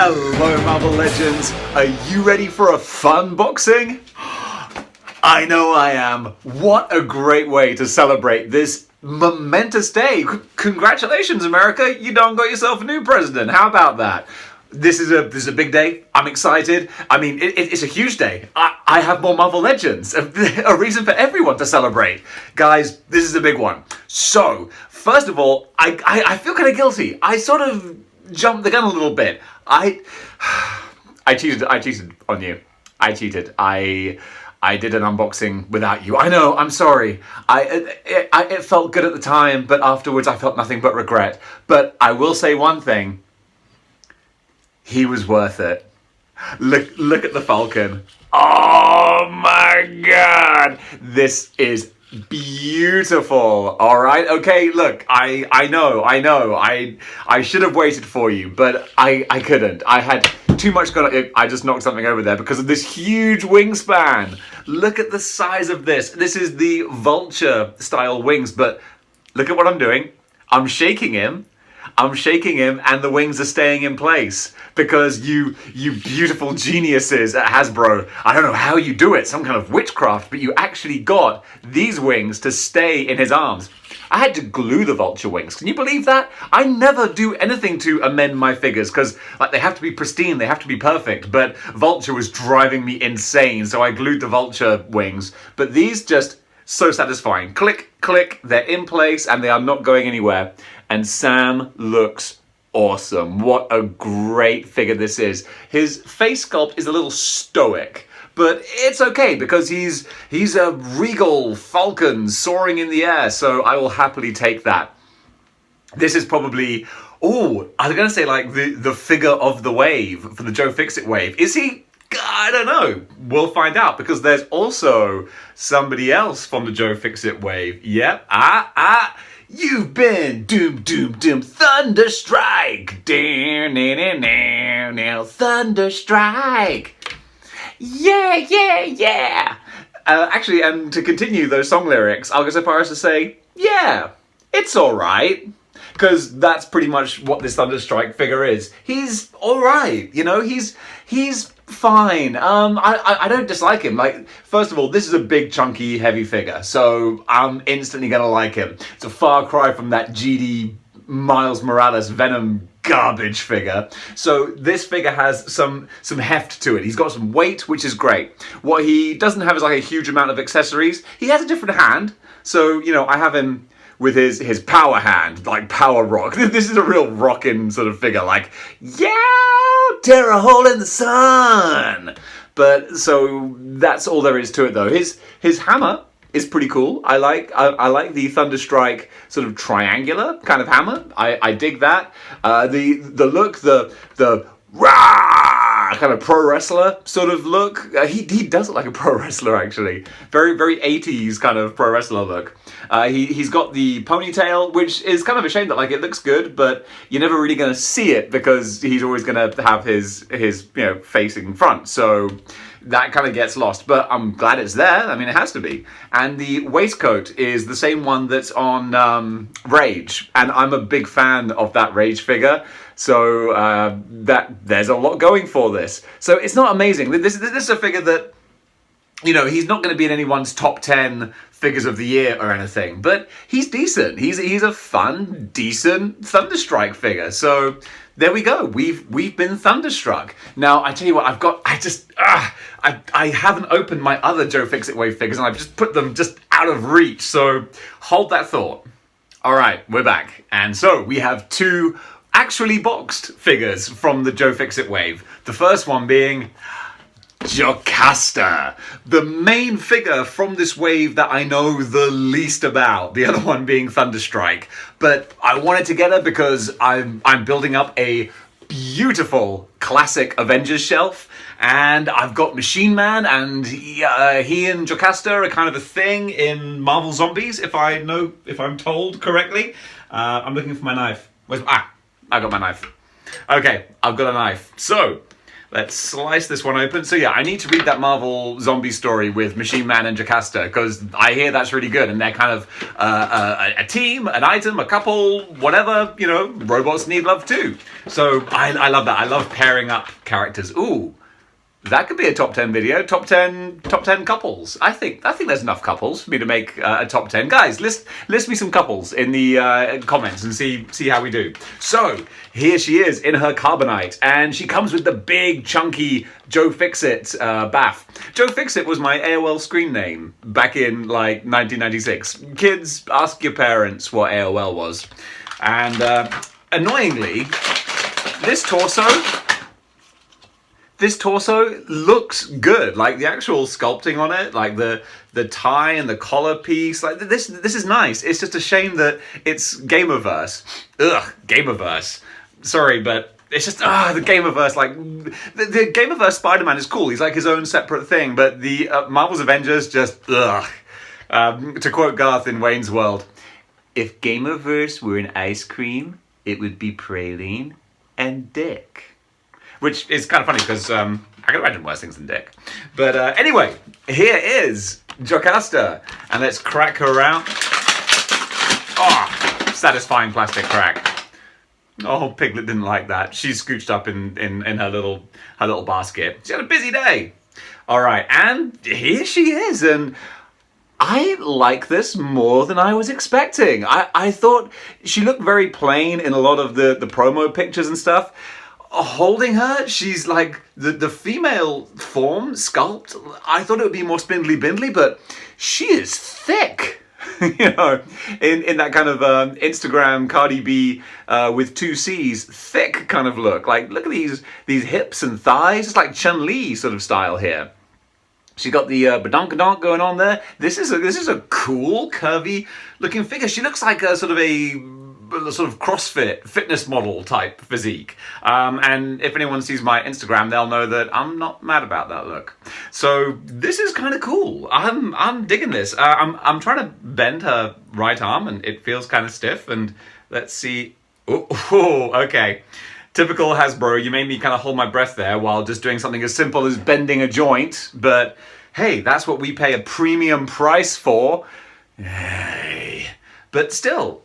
Hello, Marvel Legends. Are you ready for a fun boxing? I know I am. What a great way to celebrate this momentous day. Congratulations, America. You done got yourself a new president. How about that? This is a big day. I'm excited. I mean, it's a huge day. I have more Marvel Legends. A reason for everyone to celebrate. Guys, this is a big one. So, first of all, I feel kind of guilty. I sort of jumped the gun a little bit. I cheated on you. I cheated. I did an unboxing without you. I know, I'm sorry. It felt good at the time, but afterwards I felt nothing but regret. But I will say one thing. He was worth it. Look at the Falcon. Oh my god! This is beautiful. All right. Okay. Look, I know. I should have waited for you, but I couldn't. I had too much going on. I just knocked something over there because of this huge wingspan. Look at the size of this. This is the vulture style wings, but look at what I'm doing. I'm shaking him, and the wings are staying in place because you beautiful geniuses at Hasbro, I don't know how you do it, some kind of witchcraft, but you actually got these wings to stay in his arms. I had to glue the vulture wings. Can you believe that? I never do anything to amend my figures because they have to be pristine, they have to be perfect, but vulture was driving me insane, so I glued the vulture wings. But these just so satisfying. Click, click, they're in place and they are not going anywhere. And Sam looks awesome. What a great figure this is. His face sculpt is a little stoic, but it's okay because he's a regal falcon soaring in the air, so I will happily take that. This is probably, I was going to say like the figure of the wave for the Joe Fixit wave. Is he? I don't know. We'll find out because there's also somebody else from the Joe Fixit wave. Yep. You've been doom. Thunderstrike. Now Thunderstrike. Yeah. Actually, and to continue those song lyrics, I'll go so far as to say, yeah, it's all right. Because that's pretty much what this Thunderstrike figure is. He's all right, you know. He's fine. I don't dislike him. Like, first of all, this is a big, chunky, heavy figure, so I'm instantly gonna like him. It's a far cry from that GD Miles Morales Venom garbage figure. So this figure has some heft to it. He's got some weight, which is great. What he doesn't have is like a huge amount of accessories. He has a different hand, so you know I have him with his power hand, like power rock. This is a real rockin' sort of figure, like, yeah, tear a hole in the sun. But so that's all there is to it though. His hammer is pretty cool. I like the Thunderstrike sort of triangular kind of hammer. I dig that. The look, the rah kind of pro wrestler sort of look. He does look like a pro wrestler actually. Very 80s kind of pro wrestler look. He's got the ponytail, which is kind of a shame that like it looks good, but you're never really going to see it because he's always going to have his facing front. So that kind of gets lost, but I'm glad it's there. I mean, it has to be. And the waistcoat is the same one that's on Rage, and I'm a big fan of that Rage figure. So that there's a lot going for this. So it's not amazing. This is a figure that, you know, he's not going to be in anyone's top 10 figures of the year or anything, but he's decent. He's a fun, decent Thunderstrike figure. So there we go. We've been thunderstruck. Now I tell you what, I haven't opened my other Joe Fixit Wave figures, and I've just put them just out of reach. So hold that thought. All right, we're back, and so we have two actually boxed figures from the Joe Fixit Wave. The first one being Jocasta, the main figure from this wave that I know the least about, the other one being Thunderstrike. But I wanted to get her because I'm building up a beautiful classic Avengers shelf, and I've got Machine Man, and he and Jocasta are kind of a thing in Marvel Zombies, if I'm told correctly. I'm looking for my knife. I got my knife. Okay, I've got a knife. So Let's slice this one open. So yeah, I need to read that Marvel zombie story with Machine Man and Jocasta, because I hear that's really good, and they're kind of a team, an item, a couple, whatever, you know, robots need love too. So I love that. I love pairing up characters. Ooh, that could be a top 10 video. Top 10 couples. I think there's enough couples for me to make a top 10. Guys, list me some couples in the comments and see how we do. So here she is in her carbonite, and she comes with the big chunky Joe Fixit bath. Joe Fixit was my AOL screen name back in like 1996. Kids, ask your parents what AOL was. And annoyingly, this torso looks good. Like the actual sculpting on it, like the tie and the collar piece, like this is nice. It's just a shame that it's Gamerverse. Ugh, Gamerverse. Sorry, but it's just the Gamerverse. Like the Gamerverse Spider-Man is cool. He's like his own separate thing, but the Marvel's Avengers just ugh. To quote Garth in Wayne's World, if Gamerverse were an ice cream, it would be praline and dick. Which is kind of funny because I can imagine worse things than dick. But anyway, here is Jocasta. And let's crack her out. Oh, satisfying plastic crack. Oh, Piglet didn't like that. She's scooched up in her little basket. She had a busy day. All right, and here she is. And I like this more than I was expecting. I thought she looked very plain in a lot of the promo pictures and stuff. Holding her, she's like the female form sculpt. I thought it would be more spindly bindly, but she is thick. You know, in that kind of Instagram Cardi B with 2 C's thick kind of look. Like, look at these hips and thighs. It's like Chun-Li sort of style here. She got the badonkadonk going on there. This is a cool, curvy looking figure. She looks like a sort of CrossFit fitness model type physique. And if anyone sees my Instagram, they'll know that I'm not mad about that look. So this is kind of cool. I'm digging this. I'm trying to bend her right arm, and it feels kind of stiff. And let's see. Oh, okay. Typical Hasbro, you made me kind of hold my breath there while just doing something as simple as bending a joint. But hey, that's what we pay a premium price for. Hey. But still,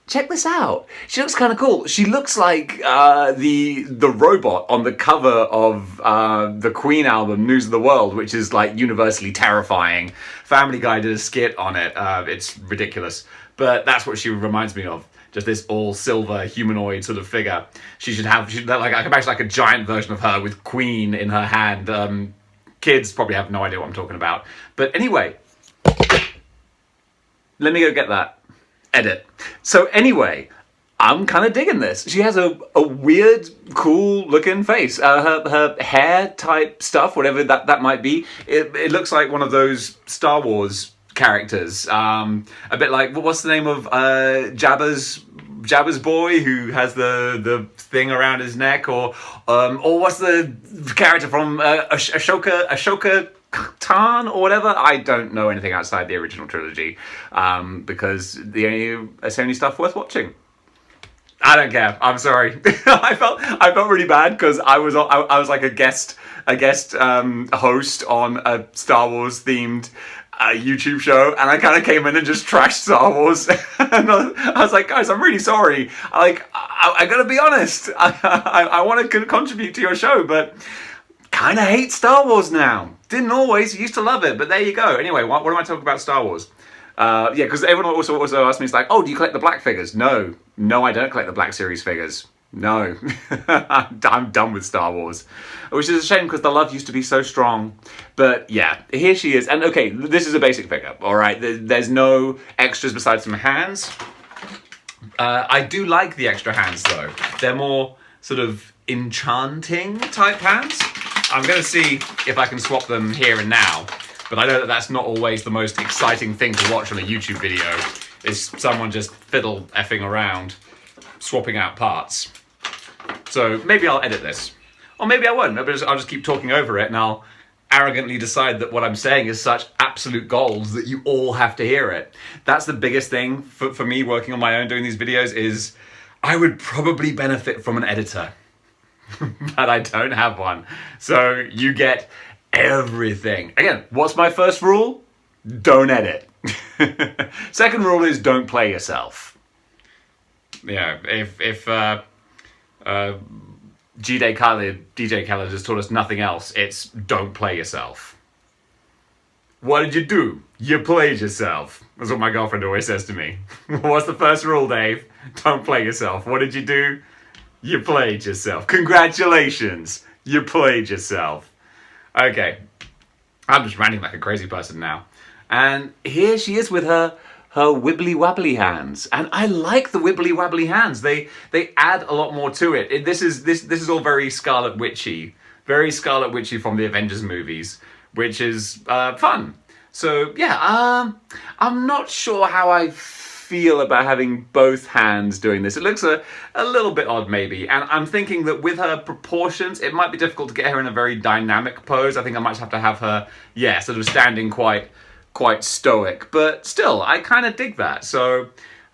check this out. She looks kind of cool. She looks like the robot on the cover of the Queen album, News of the World, which is like universally terrifying. Family Guy did a skit on it. It's ridiculous. But that's what she reminds me of. Just this all silver humanoid sort of figure. She should have like, I can imagine like a giant version of her with Queen in her hand. Kids probably have no idea what I'm talking about. But anyway, let me go get that. Edit. So anyway, I'm kind of digging this. She has a weird, cool looking face. Her hair type stuff, whatever that might be, it looks like one of those Star Wars characters. A bit like, what's the name of Jabba's boy who has the thing around his neck, or what's the character from Ashoka Tan or whatever? I don't know anything outside the original trilogy, because it's only stuff worth watching. I don't care. I'm sorry. I felt really bad because I was like a guest host on a Star Wars themed YouTube show, and I kind of came in and just trashed Star Wars. And I was like, guys, I'm really sorry. I gotta be honest. I want to contribute to your show, but kind of hate Star Wars now. Didn't always. Used to love it, but there you go. Anyway, what am I talking about Star Wars? Yeah, because everyone also asked me, it's like, oh, do you collect the black figures? No, I don't collect the Black Series figures. No, I'm done with Star Wars, which is a shame because the love used to be so strong. But yeah, here she is. And okay, this is a basic figure, all right? There's no extras besides some hands. I do like the extra hands, though. They're more sort of enchanting type hands. I'm going to see if I can swap them here and now. But I know that that's not always the most exciting thing to watch on a YouTube video, is someone just fiddle effing around, swapping out parts. So maybe I'll edit this. Or maybe I won't. Maybe I'll just keep talking over it, and I'll arrogantly decide that what I'm saying is such absolute gold that you all have to hear it. That's the biggest thing for me working on my own doing these videos, is I would probably benefit from an editor. but I don't have one. So you get everything. Again, what's my first rule? Don't edit. Second rule is don't play yourself. Yeah, if DJ Khaled has taught us nothing else, it's don't play yourself. What did you do? You played yourself. That's what my girlfriend always says to me. What's the first rule, Dave? Don't play yourself. What did you do? You played yourself. Congratulations. You played yourself. Okay. I'm just ranting like a crazy person now. And here she is with her wibbly wobbly hands. And I like the wibbly wobbly hands. They add a lot more to it. This is all very Scarlet Witchy. Very Scarlet Witchy from the Avengers movies, which is fun. So yeah, I'm not sure how I feel about having both hands doing this. It looks a little bit odd maybe, and I'm thinking that with her proportions it might be difficult to get her in a very dynamic pose. I think I might have to have her, yeah, sort of standing quite stoic, but still I kind of dig that. So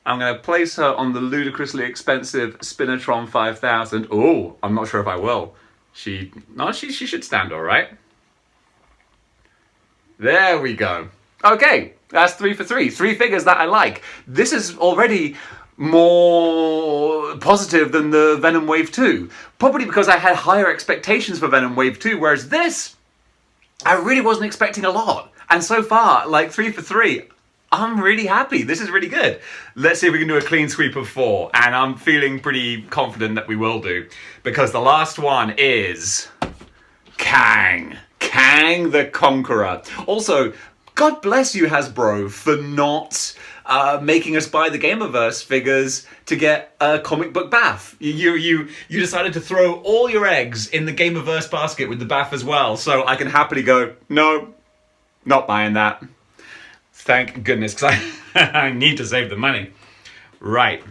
I'm going to place her on the ludicrously expensive Spinatron 5000. Oh, I'm not sure if I will. She should stand all right. There we go. Okay, that's 3 for 3. 3 figures that I like. This is already more positive than the Venom Wave 2. Probably because I had higher expectations for Venom Wave 2, whereas this, I really wasn't expecting a lot. And so far, like 3 for 3, I'm really happy. This is really good. Let's see if we can do a clean sweep of 4. And I'm feeling pretty confident that we will do. Because the last one is Kang. Kang the Conqueror. Also, God bless you, Hasbro, for not making us buy the Gamerverse figures to get a comic book bath. You decided to throw all your eggs in the Gamerverse basket with the bath as well. So I can happily go, no, not buying that. Thank goodness, because I need to save the money. Right.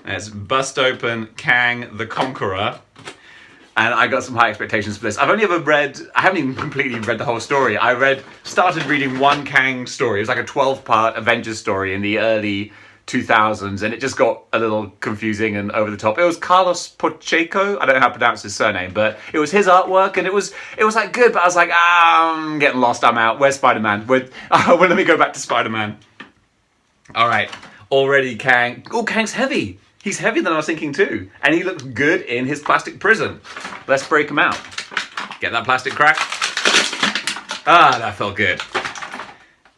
Let's bust open Kang the Conqueror. And I got some high expectations for this. I haven't even completely read the whole story. Started reading one Kang story. It was like a 12-part Avengers story in the early 2000s, and it just got a little confusing and over the top. It was Carlos Pacheco. I don't know how to pronounce his surname, but it was his artwork, and it was like good, but I was like, I'm getting lost, I'm out. Where's Spider-Man? Well, let me go back to Spider-Man. All right, already Kang. Oh, Kang's heavy. He's heavier than I was thinking too. And he looks good in his plastic prison. Let's break him out. Get that plastic crack. Ah, that felt good.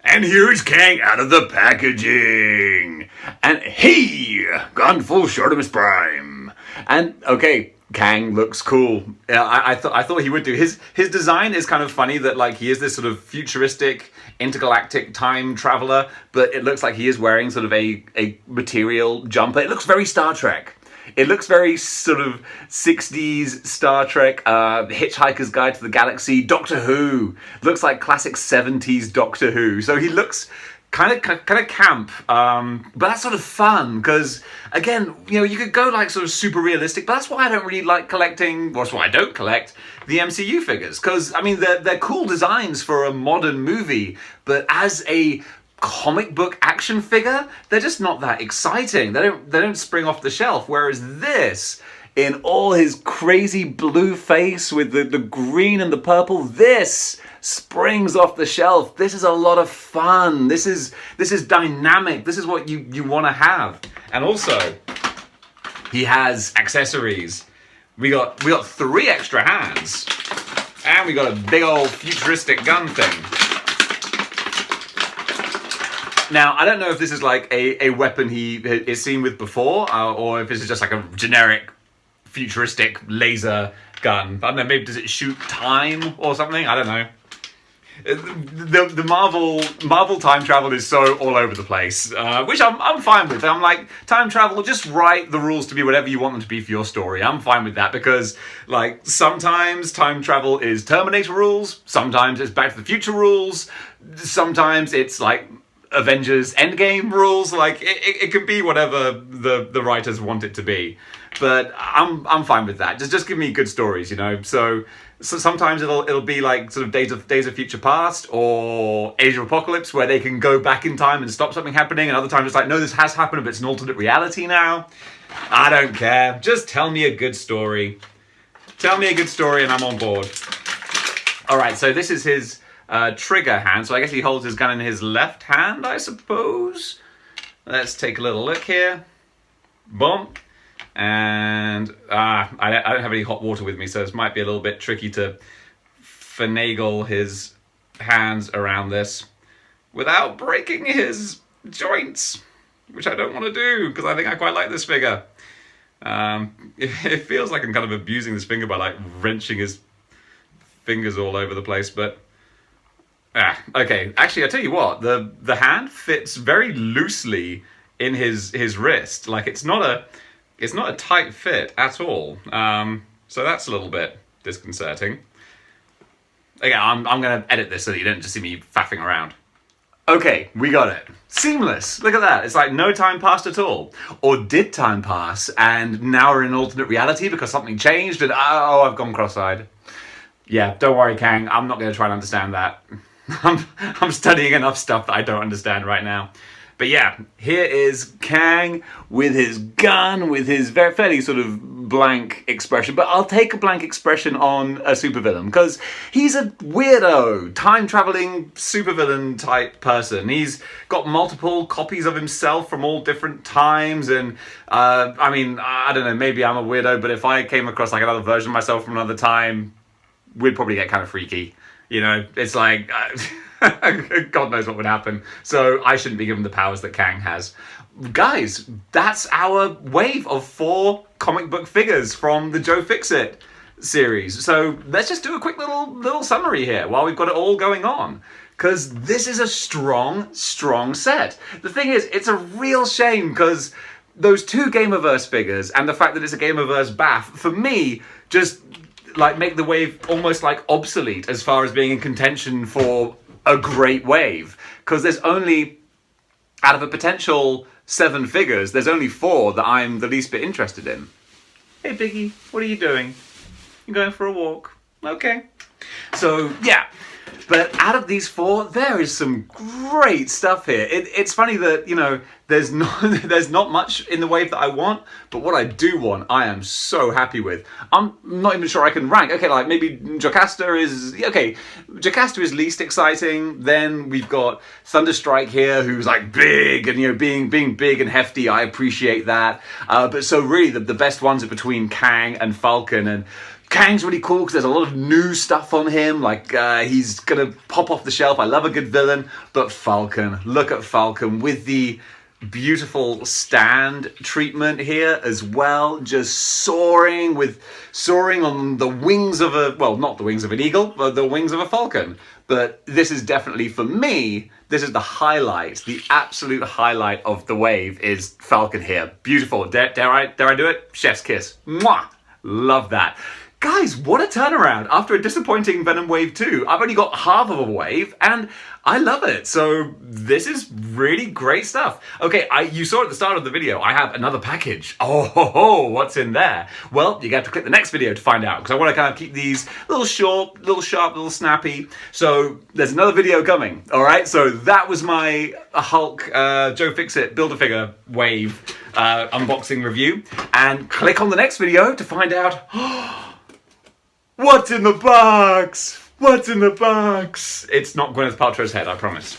And here is Kang out of the packaging. And he gone full Shortimus Prime. And okay, Kang looks cool. I thought he would do. His design is kind of funny that like he is this sort of futuristic intergalactic time traveler, but it looks like he is wearing sort of a material jumper. It looks very Star Trek. It looks very sort of 60s Star Trek, Hitchhiker's Guide to the Galaxy, Doctor Who. Looks like classic 70s Doctor Who. So he looks kind of camp, but that's sort of fun because again, you could go like sort of super realistic, but that's why I don't really like collecting. Well, that's why I don't collect the MCU figures, because I mean they're cool designs for a modern movie, but as a comic book action figure, they're just not that exciting. They don't spring off the shelf. Whereas this, in all his crazy blue face with the green and the purple, this springs off the shelf. This is a lot of fun. This is dynamic. This is what you want to have. And also, he has accessories. We got 3 extra hands, and we got a big old futuristic gun thing. Now, I don't know if this is like a weapon he is seen with before, or if this is just like a generic futuristic laser gun. I don't know, maybe does it shoot time or something? I don't know. The Marvel time travel is so all over the place, which I'm fine with. I'm like, time travel, just write the rules to be whatever you want them to be for your story. I'm fine with that because, like, sometimes time travel is Terminator rules, sometimes it's Back to the Future rules, sometimes it's like Avengers Endgame rules. Like it can be whatever the writers want it to be, but I'm fine with that. Just give me good stories, So sometimes it'll be like sort of Days of Future Past or Age of Apocalypse, where they can go back in time and stop something happening, and other times it's like, no, this has happened, but it's an alternate reality now. I don't care. Just tell me a good story. Tell me a good story and I'm on board. All right, so this is his trigger hand. So I guess he holds his gun in his left hand, I suppose. Let's take a little look here. Boom. And I don't have any hot water with me, so this might be a little bit tricky to finagle his hands around this without breaking his joints, which I don't want to do because I think I quite like this figure. It feels like I'm kind of abusing this finger by like wrenching his fingers all over the place, but okay. Actually, I tell you what, the hand fits very loosely in his wrist. Like it's not a tight fit at all. So that's a little bit disconcerting. Again, I'm going to edit this so that you don't just see me faffing around. Okay, we got it. Seamless. Look at that. It's like no time passed at all. Or did time pass and now we're in an alternate reality because something changed and oh, I've gone cross-eyed. Yeah, don't worry, Kang. I'm not going to try and understand that. I'm studying enough stuff that I don't understand right now. But yeah, here is Kang with his gun, with his very fairly sort of blank expression. But I'll take a blank expression on a supervillain because he's a weirdo, time-traveling supervillain type person. He's got multiple copies of himself from all different times. And I mean, I don't know, maybe I'm a weirdo, but if I came across like another version of myself from another time, we'd probably get kind of freaky. You know, it's like... God knows what would happen. So I shouldn't be given the powers that Kang has. Guys, that's our wave of 4 comic book figures from the Joe Fixit series. So let's just do a quick little summary here while we've got it all going on. Because this is a strong set. The thing is, it's a real shame because those 2 Gamerverse figures and the fact that it's a Gamerverse BAF, for me, just like make the wave almost like obsolete as far as being in contention for a great wave, because there's only, out of a potential 7 figures, there's only 4 that I'm the least bit interested in. Hey Biggie, what are you doing? You going for a walk? Okay. So yeah, but out of these 4, there is some great stuff here. It's funny that, you know, there's not much in the wave that I want, but what I do want, I am so happy with. I'm not even sure I can rank. Okay, like maybe Jocasta is, okay, Jocasta is least exciting. Then we've got Thunderstrike here, who's like big and, you know, being big and hefty. I appreciate that. But so really the best ones are between Kang and Falcon, and Kang's really cool because there's a lot of new stuff on him, like he's gonna pop off the shelf. I love a good villain, but Falcon, look at Falcon with the beautiful stand treatment here as well, just soaring on the wings of a, well, not the wings of an eagle, but the wings of a falcon. But this is definitely, for me, this is the highlight, the absolute highlight of the wave is Falcon here. Beautiful. Dare I do it? Chef's kiss. Mwah! Love that. Guys, what a turnaround. After a disappointing Venom Wave 2, I've only got half of a wave, and I love it. So this is really great stuff. Okay, you saw at the start of the video, I have another package. Oh, what's in there? Well, you have to click the next video to find out, because I want to kind of keep these little short, little sharp, little snappy. So there's another video coming, all right? So that was my Hulk Joe Fixit Build-A-Figure wave unboxing review. And click on the next video to find out... What's in the box? What's in the box? It's not Gwyneth Paltrow's head, I promise.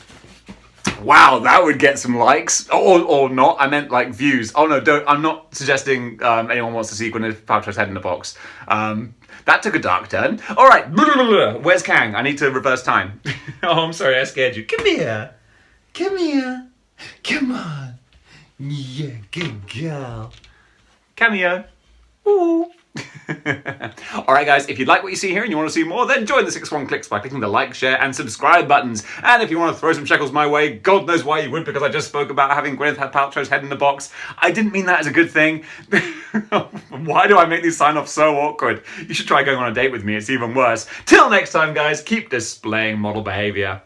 Wow, that would get some likes. Or not, I meant like views. Oh no, don't, I'm not suggesting anyone wants to see Gwyneth Paltrow's head in the box. That took a dark turn. All right, where's Kang? I need to reverse time. Oh, I'm sorry, I scared you. Come here. Come here. Come on. Yeah, good girl. Cameo. Ooh. Alright guys, if you'd like what you see here and you want to see more, then join the 6one Clicks by clicking the like, share and subscribe buttons. And if you want to throw some shekels my way, God knows why you would, because I just spoke about having Gwyneth Paltrow's head in the box. I didn't mean that as a good thing. Why do I make these sign-offs so awkward? You should try going on a date with me, it's even worse. Till next time guys, keep displaying model behaviour.